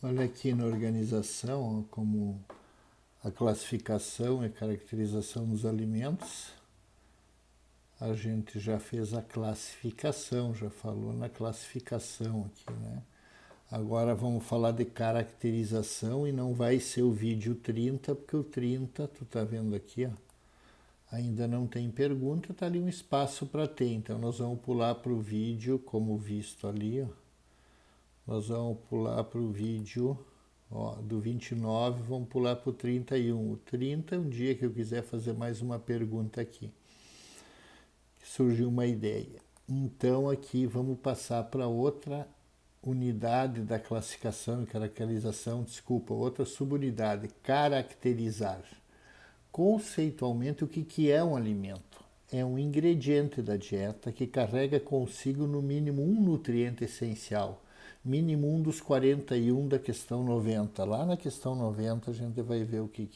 Olha aqui na organização, como a classificação e caracterização dos alimentos. A gente já fez a classificação, já falou na classificação aqui, né? Agora vamos falar de caracterização e não vai ser o vídeo 30, porque o 30, tu tá vendo aqui, ó, ainda não tem pergunta, tá ali um espaço para ter. Então nós vamos pular para o vídeo, como visto ali, ó. Nós vamos pular para o vídeo, ó, do 29, vamos pular para o 31. O 30 é um dia que eu quiser fazer mais uma pergunta aqui. Surgiu uma ideia. Então aqui vamos passar para outra unidade da classificação e caracterização, outra subunidade, caracterizar. Conceitualmente, o que é um alimento? É um ingrediente da dieta que carrega consigo no mínimo um nutriente essencial, mínimo um dos 41 da questão 90. Lá na questão 90 a gente vai ver o que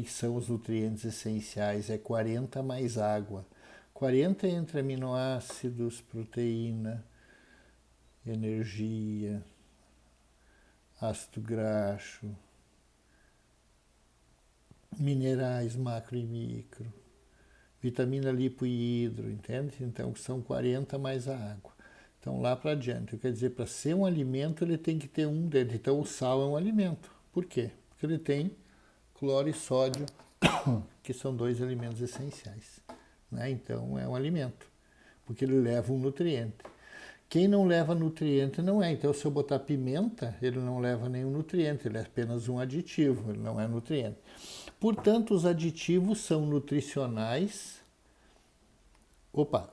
são os nutrientes essenciais. É 40 mais água. 40 entre aminoácidos, proteína, energia, ácido graxo, minerais macro e micro, vitamina lipo e hidro, entende? Então são 40 mais a água. Então lá para adiante, quer dizer, para ser um alimento ele tem que ter um dentro. Então o sal é um alimento. Por quê? Porque ele tem cloro e sódio, que são dois alimentos essenciais, né? Então é um alimento, porque ele leva um nutriente. Quem não leva nutriente não é. Então, se eu botar pimenta, ele não leva nenhum nutriente, ele é apenas um aditivo, ele não é nutriente. Portanto, os aditivos são nutricionais.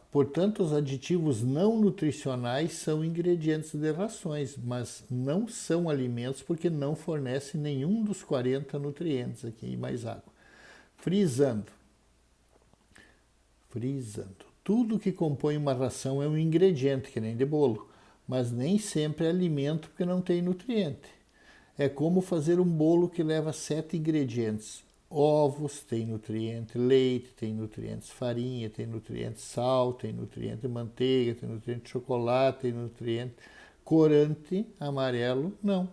Portanto, os aditivos não nutricionais são ingredientes de rações, mas não são alimentos porque não fornecem nenhum dos 40 nutrientes aqui e mais água. Frisando. Tudo que compõe uma ração é um ingrediente, que nem de bolo, mas nem sempre é alimento porque não tem nutriente. É como fazer um bolo que leva 7 ingredientes. Ovos tem nutriente, leite tem nutrientes, farinha tem nutriente, sal tem nutriente, manteiga tem nutriente, chocolate tem nutriente, corante amarelo não,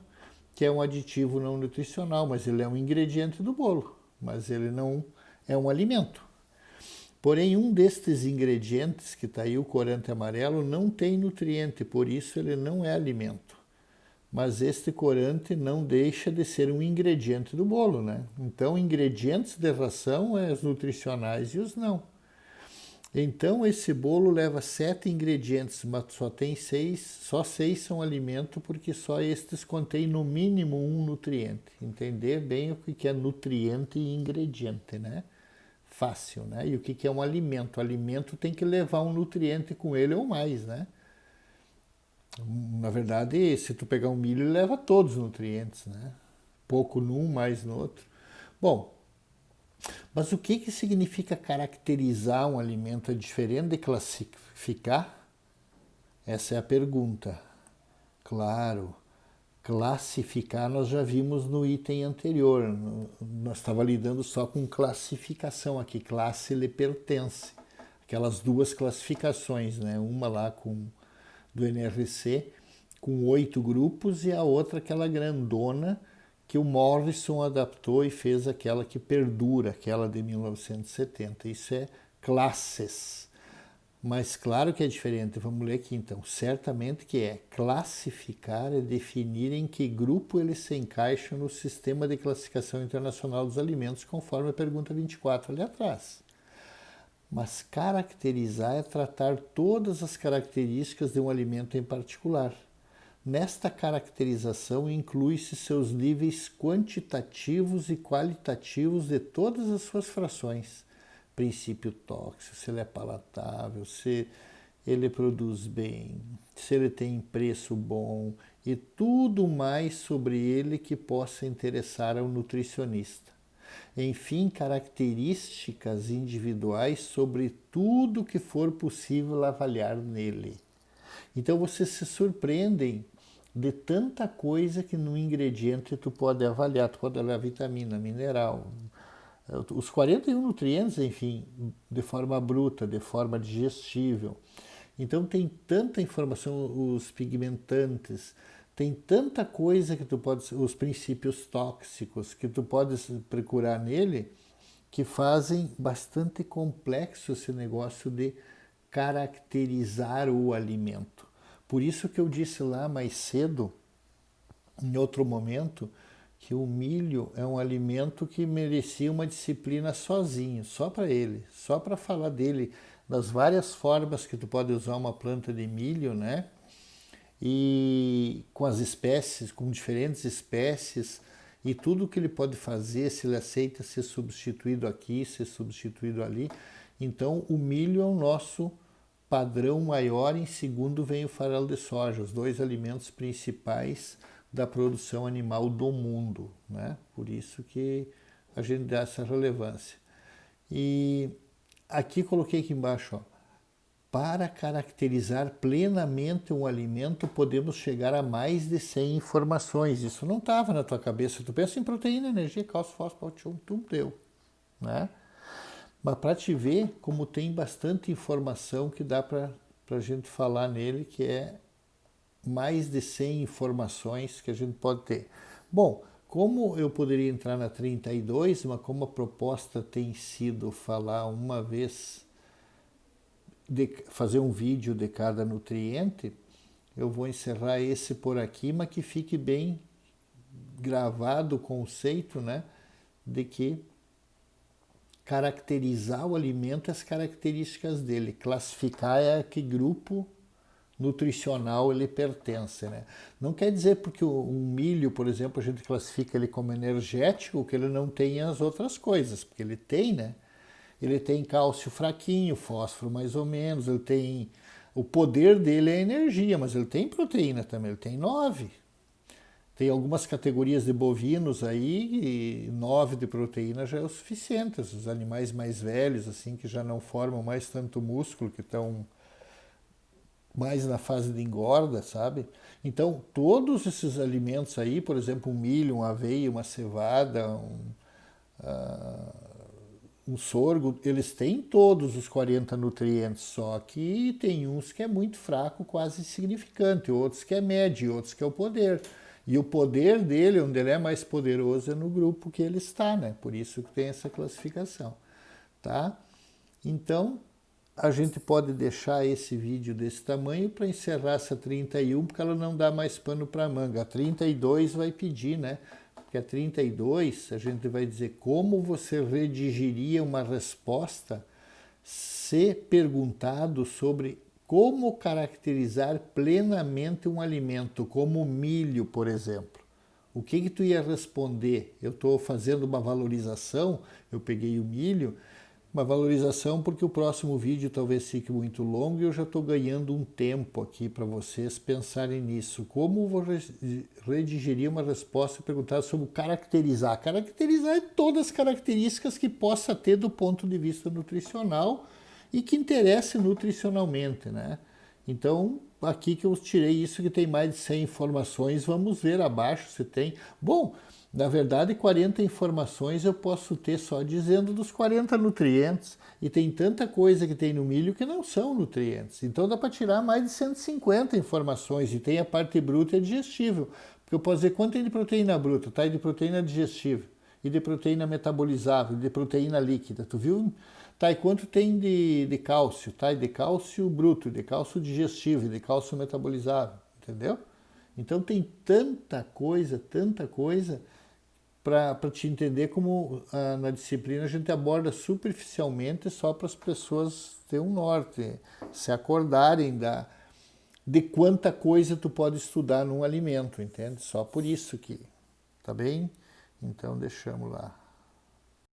que é um aditivo não nutricional, mas ele é um ingrediente do bolo, mas ele não é um alimento. Porém, um destes ingredientes, que está aí o corante amarelo, não tem nutriente, por isso ele não é alimento. Mas este corante não deixa de ser um ingrediente do bolo, né? Então, ingredientes de ração é os nutricionais e os não. Então, esse bolo leva 7 ingredientes, mas só tem 6, só 6 são alimento, porque só estes contêm no mínimo um nutriente. Entender bem o que é nutriente e ingrediente, né? Fácil, né? E o que é um alimento? O alimento tem que levar um nutriente com ele ou mais, né? Na verdade, se tu pegar um milho, ele leva todos os nutrientes, né? Pouco num, mais no outro. Bom, mas o que significa caracterizar um alimento? É diferente de classificar? Essa é a pergunta. Claro, classificar nós já vimos no item anterior. Nós estava lidando só com classificação aqui. Classe lhe pertence. Aquelas duas classificações, né? Uma lá do NRC com 8 grupos e a outra aquela grandona que o Morrison adaptou e fez aquela que perdura, aquela de 1970. Isso é classes. Mas claro que é diferente. Vamos ler aqui então. Certamente que é classificar é definir em que grupo ele se encaixa no sistema de classificação internacional dos alimentos, conforme a pergunta 24 ali atrás. Mas caracterizar é tratar todas as características de um alimento em particular. Nesta caracterização inclui-se seus níveis quantitativos e qualitativos de todas as suas frações. Princípio tóxico, se ele é palatável, se ele produz bem, se ele tem preço bom e tudo mais sobre ele que possa interessar ao nutricionista. Enfim, características individuais sobre tudo que for possível avaliar nele. Então vocês se surpreendem de tanta coisa que no ingrediente tu pode avaliar. Tu pode avaliar vitamina, mineral, os 41 nutrientes, enfim, de forma bruta, de forma digestível. Então tem tanta informação, os pigmentantes, tem tanta coisa que tu pode, os princípios tóxicos que tu podes procurar nele, que fazem bastante complexo esse negócio de caracterizar o alimento. Por isso que eu disse lá mais cedo, em outro momento, que o milho é um alimento que merecia uma disciplina sozinho, só para ele, só para falar dele, das várias formas que tu pode usar uma planta de milho, né? E com as espécies, com diferentes espécies, e tudo que ele pode fazer, se ele aceita ser substituído aqui, ser substituído ali. Então, o milho é o nosso padrão maior, em segundo vem o farelo de soja, os dois alimentos principais da produção animal do mundo, né? Por isso que a gente dá essa relevância. E aqui coloquei aqui embaixo, ó, para caracterizar plenamente um alimento, podemos chegar a mais de 100 informações. Isso não estava na tua cabeça. Tu pensa em proteína, energia, cálcio, fósforo, tudo deu, né? Mas para te ver como tem bastante informação que dá para a gente falar nele, que é mais de 100 informações que a gente pode ter. Bom, como eu poderia entrar na 32, mas como a proposta tem sido falar uma vez, fazer um vídeo de cada nutriente, eu vou encerrar esse por aqui, mas que fique bem gravado o conceito, né, de que caracterizar o alimento, as características dele, classificar a que grupo nutricional ele pertence, né? Não quer dizer porque um milho, por exemplo, a gente classifica ele como energético, que ele não tem as outras coisas, porque ele tem, né? Ele tem cálcio fraquinho, fósforo mais ou menos, ele tem... O poder dele é energia, mas ele tem proteína também, ele tem 9. Tem algumas categorias de bovinos aí, e 9 de proteína já é o suficiente. Os animais mais velhos, assim, que já não formam mais tanto músculo, que estão mais na fase de engorda, sabe? Então, todos esses alimentos aí, por exemplo, um milho, uma aveia, uma cevada, um sorgo, eles têm todos os 40 nutrientes, só que tem uns que é muito fraco, quase insignificante, outros que é médio, outros que é o poder. E o poder dele, onde ele é mais poderoso, é no grupo que ele está, né? Por isso que tem essa classificação, tá? Então, a gente pode deixar esse vídeo desse tamanho para encerrar essa 31, porque ela não dá mais pano para manga. A 32 vai pedir, né? Porque a 32 a gente vai dizer como você redigiria uma resposta se perguntado sobre como caracterizar plenamente um alimento, como o milho, por exemplo. O que tu ia responder? Eu estou fazendo uma valorização, eu peguei o milho, uma valorização porque o próximo vídeo talvez fique muito longo e eu já estou ganhando um tempo aqui para vocês pensarem nisso. Como vou redigiria uma resposta e perguntar sobre caracterizar? Caracterizar é todas as características que possa ter do ponto de vista nutricional e que interesse nutricionalmente, né? Então, aqui que eu tirei isso, que tem mais de 100 informações, vamos ver abaixo se tem. Bom, na verdade, 40 informações eu posso ter só dizendo dos 40 nutrientes. E tem tanta coisa que tem no milho que não são nutrientes. Então dá para tirar mais de 150 informações. E tem a parte bruta e digestível. Porque eu posso dizer quanto tem de proteína bruta, tá? E de proteína digestível. E de proteína metabolizável, e de proteína líquida. Tu viu? Tá, e quanto tem de cálcio, tá? E de cálcio bruto, de cálcio digestivo, e de cálcio metabolizável. Entendeu? Então tem tanta coisa para te entender como na disciplina a gente aborda superficialmente só para as pessoas terem um norte, se acordarem de quanta coisa tu pode estudar num alimento, entende? Só por isso que, tá bem? Então deixamos lá.